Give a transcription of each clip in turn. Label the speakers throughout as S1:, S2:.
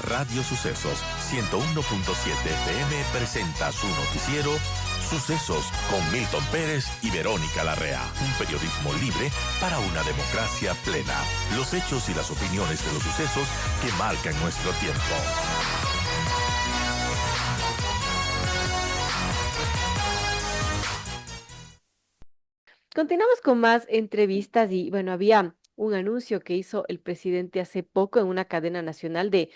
S1: Radio Sucesos 101.7 FM presenta su noticiero Sucesos con Milton Pérez y Verónica Larrea. Un periodismo libre para una democracia plena. Los hechos y las opiniones de los sucesos que marcan nuestro tiempo.
S2: Continuamos con más entrevistas y bueno, había un anuncio que hizo el presidente hace poco en una cadena nacional de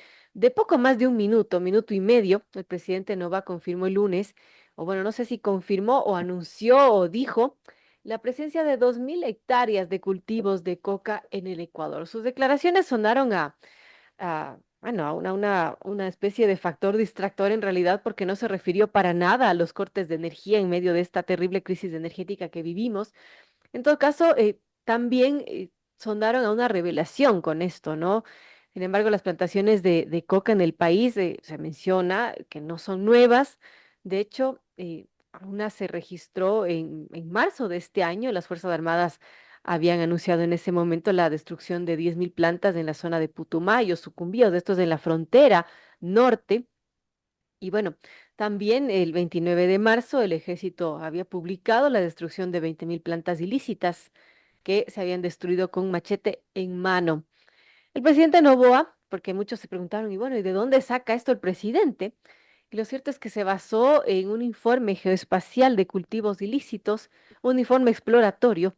S2: poco más de un minuto, minuto y medio. El presidente Nova confirmó el lunes, o bueno, no sé si confirmó o anunció o dijo la presencia de 2.000 hectáreas de cultivos de coca en el Ecuador. Sus declaraciones sonaron bueno, a una especie de factor distractor en realidad porque no se refirió para nada a los cortes de energía en medio de esta terrible crisis energética que vivimos. En todo caso, también sonaron a una revelación con esto, ¿no? Sin embargo, las plantaciones de coca en el país se menciona que no son nuevas. De hecho, una se registró en marzo de este año. Las Fuerzas Armadas habían anunciado en ese momento la destrucción de 10.000 plantas en la zona de Putumayo, Sucumbíos, de estos en la frontera norte. Y bueno, también el 29 de marzo el ejército había publicado la destrucción de 20.000 plantas ilícitas que se habían destruido con machete en mano. El presidente Noboa, porque muchos se preguntaron, y bueno, ¿y de dónde saca esto el presidente? Y lo cierto es que se basó en un informe geoespacial de cultivos ilícitos, un informe exploratorio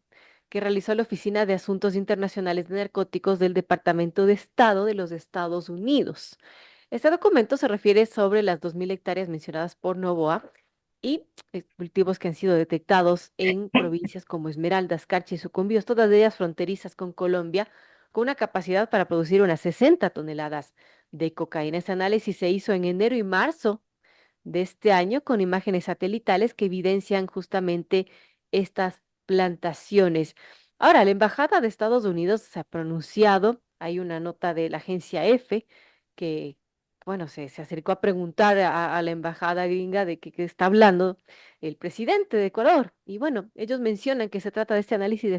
S2: que realizó la Oficina de Asuntos Internacionales de Narcóticos del Departamento de Estado de los Estados Unidos. Este documento se refiere sobre las 2.000 hectáreas mencionadas por Novoa y cultivos que han sido detectados en provincias como Esmeraldas, Carchi y Sucumbíos, todas ellas fronterizas con Colombia, con una capacidad para producir unas 60 toneladas de cocaína. Este análisis se hizo en enero y marzo de este año con imágenes satelitales que evidencian justamente estas plantaciones. Ahora, la Embajada de Estados Unidos se ha pronunciado, hay una nota de la agencia EFE que, bueno, se acercó a preguntar a la embajada gringa de qué está hablando el presidente de Ecuador. Y bueno, ellos mencionan que se trata de este análisis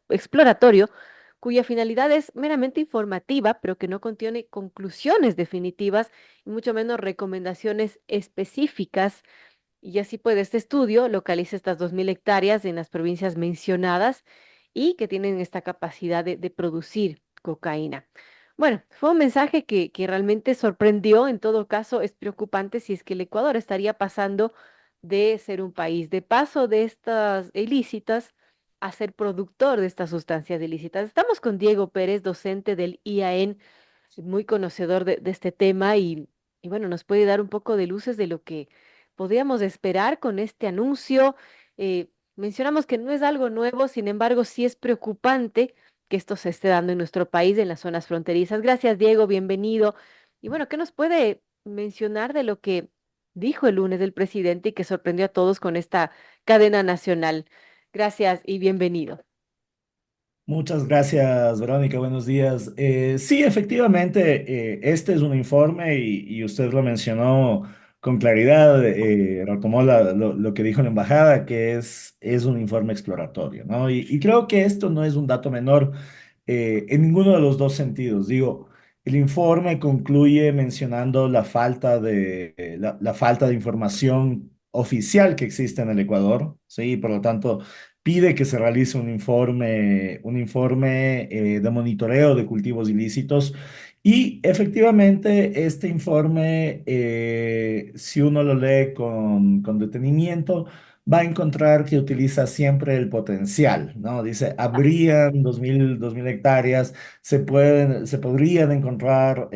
S2: exploratorio cuya finalidad es meramente informativa, pero que no contiene conclusiones definitivas y mucho menos recomendaciones específicas. Y así pues, este estudio localiza estas 2.000 hectáreas en las provincias mencionadas y que tienen esta capacidad de producir cocaína. Bueno, fue un mensaje que realmente sorprendió. En todo caso, es preocupante si es que el Ecuador estaría pasando de ser un país de paso de estas ilícitas a ser productor de estas sustancias ilícitas. Estamos con Diego Pérez, docente del IAEN, muy conocedor de este tema y bueno, nos puede dar un poco de luces de lo que podríamos esperar con este anuncio. Mencionamos que no es algo nuevo, sin embargo, sí es preocupante que esto se esté dando en nuestro país, en las zonas fronterizas. Gracias, Diego, bienvenido. Y bueno, ¿qué nos puede mencionar de lo que dijo el lunes el presidente y que sorprendió a todos con esta cadena nacional? Gracias y bienvenido.
S3: Muchas gracias, Verónica. Buenos días. Sí, efectivamente, este es un informe y usted lo mencionó con claridad, retomó lo que dijo la embajada, que es un informe exploratorio, ¿no? Y creo que esto no es un dato menor en ninguno de los dos sentidos. Digo, el informe concluye mencionando la falta de información oficial que existe en el Ecuador, ¿sí? Por lo tanto pide que se realice un informe de monitoreo de cultivos ilícitos. Y efectivamente, este informe, si uno lo lee con detenimiento, va a encontrar que utiliza siempre el potencial, ¿no? Dice, habrían 2.000 hectáreas, se podrían encontrar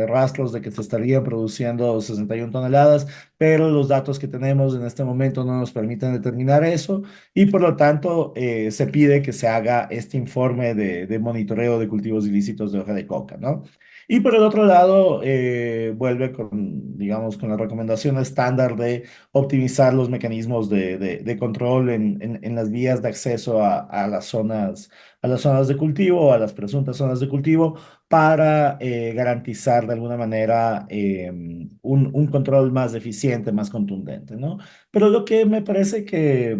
S3: rastros de que se estarían produciendo 61 toneladas, pero los datos que tenemos en este momento no nos permiten determinar eso y por lo tanto se pide que se haga este informe de monitoreo de cultivos ilícitos de hoja de coca, ¿no? Y por el otro lado, vuelve con, digamos, con la recomendación estándar de optimizar los mecanismos de control en las vías de acceso a las zonas de cultivo, a las presuntas zonas de cultivo, para garantizar de alguna manera un control más eficiente, más contundente, ¿no? Pero lo que me parece que,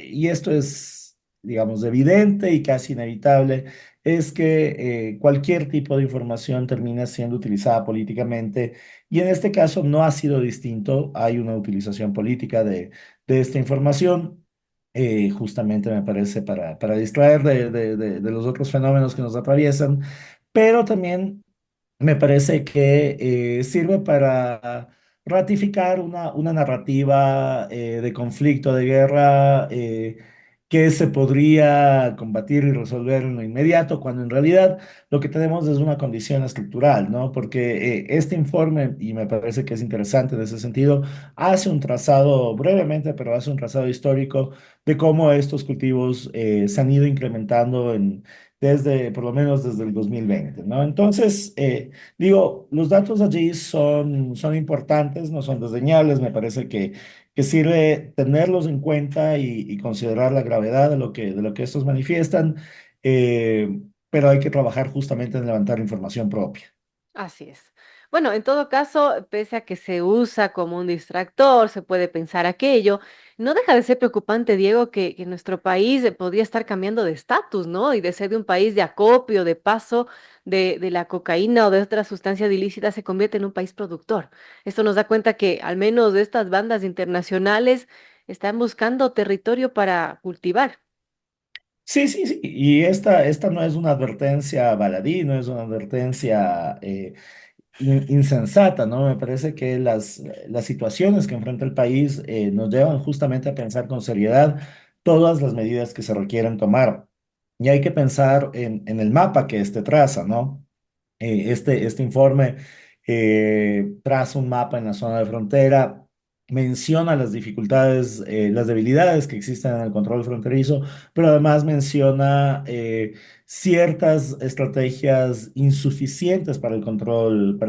S3: y esto es, digamos, evidente y casi inevitable, es que cualquier tipo de información termina siendo utilizada políticamente y en este caso no ha sido distinto. Hay una utilización política de esta información. Justamente me parece para distraer de los otros fenómenos que nos atraviesan, pero también me parece que sirve para ratificar una narrativa de conflicto, de guerra, que se podría combatir y resolver en lo inmediato, cuando en realidad lo que tenemos es una condición estructural, ¿no? Porque este informe, y me parece que es interesante en ese sentido, hace un trazado, brevemente, pero hace un trazado histórico de cómo estos cultivos se han ido incrementando desde, por lo menos desde el 2020, ¿no? Entonces, digo, los datos allí son importantes, no son desdeñables, me parece que sirve tenerlos en cuenta y considerar la gravedad de lo que estos manifiestan, pero hay que trabajar justamente en levantar información propia.
S2: Así es. Bueno, en todo caso, pese a que se usa como un distractor, se puede pensar aquello, no deja de ser preocupante, Diego, que nuestro país podría estar cambiando de estatus, ¿no? Y de ser de un país de acopio, de paso de la cocaína o de otras sustancias ilícitas, se convierte en un país productor. Esto nos da cuenta que al menos estas bandas internacionales están buscando territorio para cultivar.
S3: Sí, sí, sí, y esta no es una advertencia baladí, no es una advertencia insensata, ¿no? Me parece que las situaciones que enfrenta el país nos llevan justamente a pensar con seriedad todas las medidas que se requieren tomar. Y hay que pensar en el mapa que este traza, ¿no? Este informe traza un mapa en la zona de frontera, menciona las dificultades, las debilidades que existen en el control fronterizo, pero además menciona ciertas estrategias insuficientes para el control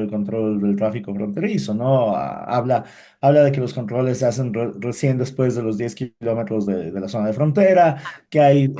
S3: del tráfico fronterizo, ¿no? Habla de que los controles se hacen recién después de los 10 kilómetros de la zona de frontera, que hay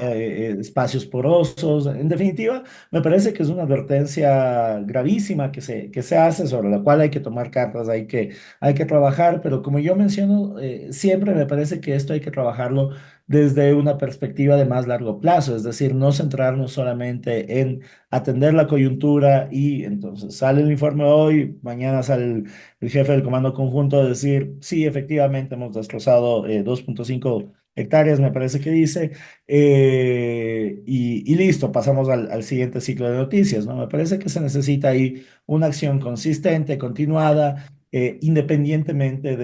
S3: espacios porosos, en definitiva. Me parece que es una advertencia gravísima que se hace, sobre la cual hay que tomar cartas, hay que trabajar, pero como yo menciono, siempre me parece que esto hay que trabajarlo desde una perspectiva de más largo plazo, es decir, no centrarnos solamente en atender la coyuntura y entonces sale el informe hoy, mañana sale el jefe del comando conjunto a decir, sí, efectivamente hemos destrozado 2,5 hectáreas, me parece que dice, y listo, pasamos al siguiente ciclo de noticias, ¿no? Me parece que se necesita ahí una acción consistente, continuada, independientemente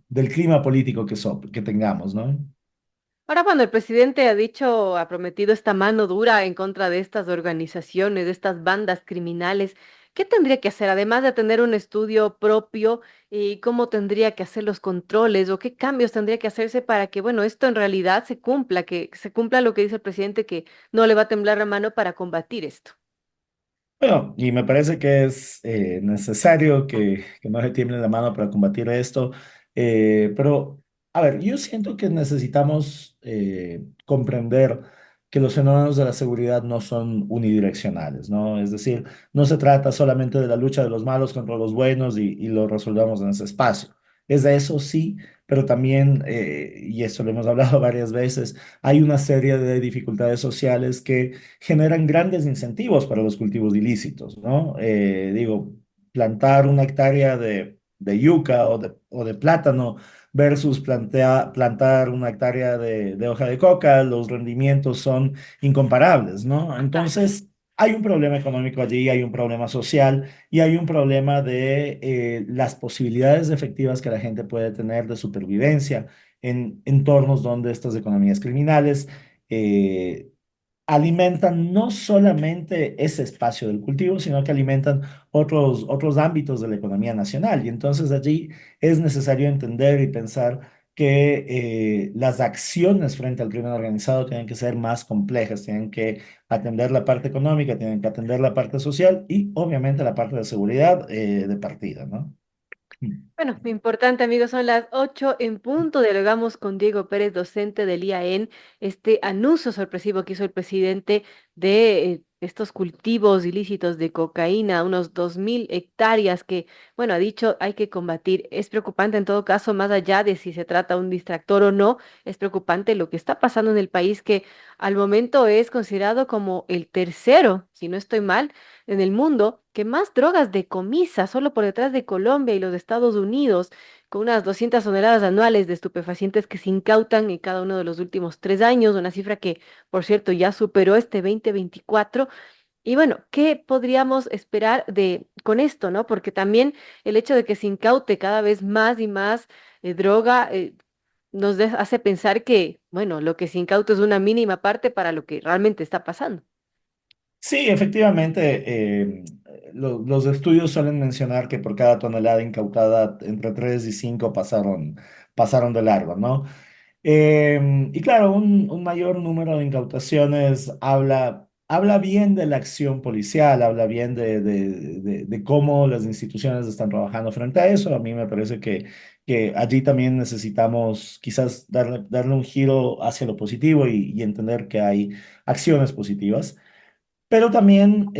S3: del clima político que tengamos, ¿no?
S2: Ahora, bueno, el presidente ha dicho, ha prometido esta mano dura en contra de estas organizaciones, de estas bandas criminales. ¿Qué tendría que hacer, además de tener un estudio propio, y cómo tendría que hacer los controles o qué cambios tendría que hacerse para que, bueno, esto en realidad se cumpla, que se cumpla lo que dice el presidente, que no le va a temblar la mano para combatir esto?
S3: Bueno, y me parece que es necesario que no se tiemble la mano para combatir esto, pero, a ver, yo siento que necesitamos comprender que los fenómenos de la seguridad no son unidireccionales, ¿no? Es decir, no se trata solamente de la lucha de los malos contra los buenos y lo resolvamos en ese espacio. Es de eso sí, pero también, y esto lo hemos hablado varias veces, hay una serie de dificultades sociales que generan grandes incentivos para los cultivos ilícitos, ¿no? Digo, plantar una hectárea de yuca o de plátano versus plantar una hectárea de hoja de coca, los rendimientos son incomparables, ¿no? Entonces, hay un problema económico allí, hay un problema social y hay un problema de las posibilidades efectivas que la gente puede tener de supervivencia en entornos donde estas economías criminales eh, alimentan no solamente ese espacio del cultivo, sino que alimentan otros ámbitos de la economía nacional. Y entonces allí es necesario entender y pensar que las acciones frente al crimen organizado tienen que ser más complejas, tienen que atender la parte económica, tienen que atender la parte social y obviamente la parte de seguridad de partida, ¿no?
S2: Bueno, lo importante, amigos, son las 8 en punto. Dialogamos con Diego Pérez, docente del IAEN, este anuncio sorpresivo que hizo el presidente de estos cultivos ilícitos de cocaína, unos 2000 hectáreas que, bueno, ha dicho hay que combatir. Es preocupante en todo caso, más allá de si se trata de un distractor o no, es preocupante lo que está pasando en el país que al momento es considerado como el tercero, si no estoy mal, en el mundo que más drogas decomisa, solo por detrás de Colombia y los Estados Unidos, con unas 200 toneladas anuales de estupefacientes que se incautan en cada uno de los últimos 3 años, una cifra que, por cierto, ya superó este 2024. Y bueno, ¿qué podríamos esperar de con esto, no? Porque también el hecho de que se incaute cada vez más y más droga hace pensar que, bueno, lo que se incauta es una mínima parte para lo que realmente está pasando.
S3: Sí, efectivamente, los estudios suelen mencionar que por cada tonelada incautada entre 3 y 5 pasaron de largo, ¿no? Y claro, un mayor número de incautaciones habla bien de la acción policial, habla bien de cómo las instituciones están trabajando frente a eso. A mí me parece que allí también necesitamos quizás darle un giro hacia lo positivo y entender que hay acciones positivas. Pero también,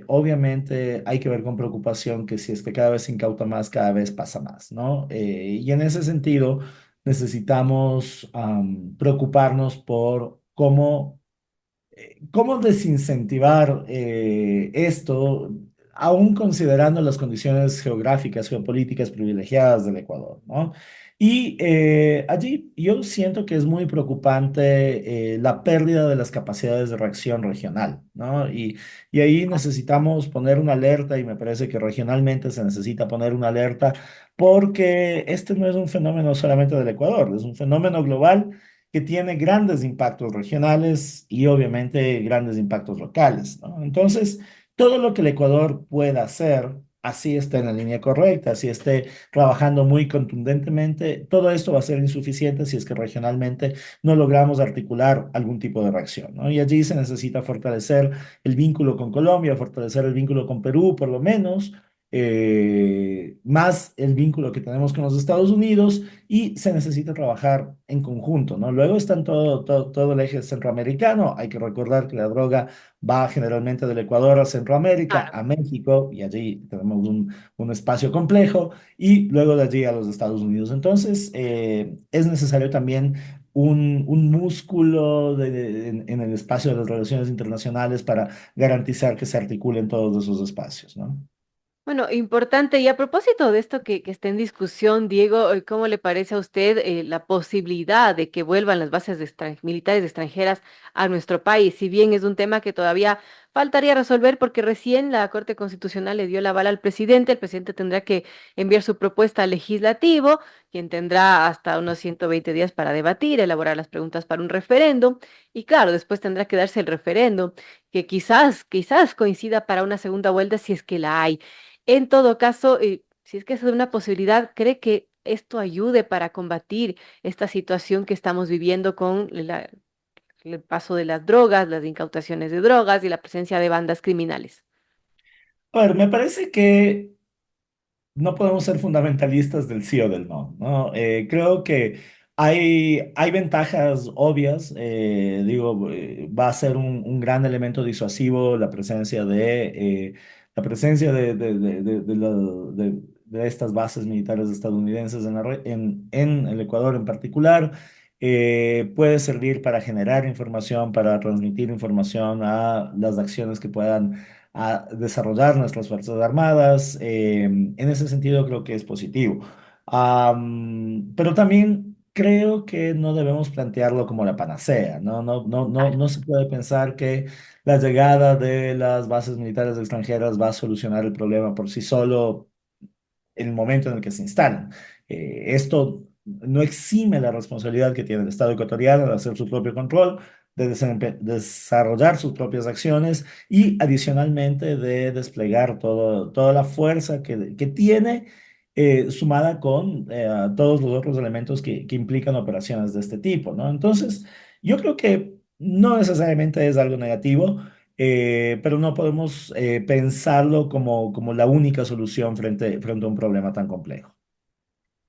S3: obviamente, hay que ver con preocupación que si es que cada vez se incauta más, cada vez pasa más, ¿no? Y en ese sentido, necesitamos preocuparnos por cómo desincentivar esto, aún considerando las condiciones geográficas, geopolíticas privilegiadas del Ecuador, ¿no? Y allí yo siento que es muy preocupante la pérdida de las capacidades de reacción regional, ¿no? Y ahí necesitamos poner una alerta y me parece que regionalmente se necesita poner una alerta porque este no es un fenómeno solamente del Ecuador, es un fenómeno global que tiene grandes impactos regionales y obviamente grandes impactos locales, ¿no? Entonces, todo lo que el Ecuador pueda hacer, así esté en la línea correcta, así esté trabajando muy contundentemente, todo esto va a ser insuficiente si es que regionalmente no logramos articular algún tipo de reacción, ¿no? Y allí se necesita fortalecer el vínculo con Colombia, fortalecer el vínculo con Perú, por lo menos, más el vínculo que tenemos con los Estados Unidos y se necesita trabajar en conjunto, ¿no? Luego están todo el eje centroamericano. Hay que recordar que la droga va generalmente del Ecuador a Centroamérica, a México, y allí tenemos un espacio complejo, y luego de allí a los Estados Unidos. Entonces, es necesario también un músculo en el espacio de las relaciones internacionales para garantizar que se articulen todos esos espacios, ¿no?
S2: Bueno, importante. Y a propósito de esto que está en discusión, Diego, ¿cómo le parece a usted la posibilidad de que vuelvan las bases militares extranjeras a nuestro país? Si bien es un tema que todavía faltaría resolver porque recién la Corte Constitucional le dio la bala al presidente, el presidente tendrá que enviar su propuesta al legislativo, quien tendrá hasta unos 120 días para debatir, elaborar las preguntas para un referéndum, y claro, después tendrá que darse el referéndum, que quizás coincida para una segunda vuelta si es que la hay. En todo caso, si es que es una posibilidad, ¿cree que esto ayude para combatir esta situación que estamos viviendo con el paso de las drogas, las incautaciones de drogas y la presencia de bandas criminales?
S3: A ver, me parece que no podemos ser fundamentalistas del sí o del no, ¿no? Creo que hay ventajas obvias, digo, va a ser un gran elemento disuasivo la presencia de estas bases militares estadounidenses en el Ecuador en particular. Puede servir para generar información, para transmitir información a las acciones que puedan desarrollar nuestras Fuerzas Armadas. En ese sentido creo que es positivo. Pero también creo que no debemos plantearlo como la panacea, ¿no? No se puede pensar que la llegada de las bases militares extranjeras va a solucionar el problema por sí solo en el momento en el que se instalan. Esto no exime la responsabilidad que tiene el Estado ecuatoriano de hacer su propio control, de desarrollar sus propias acciones y adicionalmente de desplegar toda la fuerza que tiene, sumada con todos los otros elementos que implican operaciones de este tipo, ¿no? Entonces, yo creo que no necesariamente es algo negativo, pero no podemos pensarlo como la única solución frente a un problema tan complejo.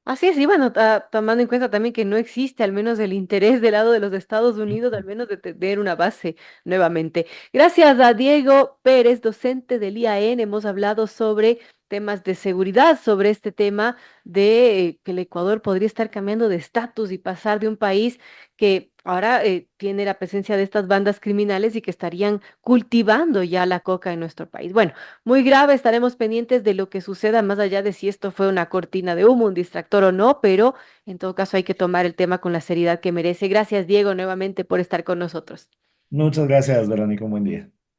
S2: Así es, y bueno, tomando en cuenta también que no existe al menos el interés del lado de los Estados Unidos, al menos de tener una base nuevamente. Gracias a Diego Pérez, docente del IAN, hemos hablado sobre temas de seguridad, sobre este tema de que el Ecuador podría estar cambiando de estatus y pasar de un país que ahora tiene la presencia de estas bandas criminales y que estarían cultivando ya la coca en nuestro país. Bueno, muy grave, estaremos pendientes de lo que suceda más allá de si esto fue una cortina de humo, un distractor o no, pero en todo caso hay que tomar el tema con la seriedad que merece. Gracias, Diego, nuevamente por estar con nosotros.
S3: Muchas gracias, Verónica. Un buen día.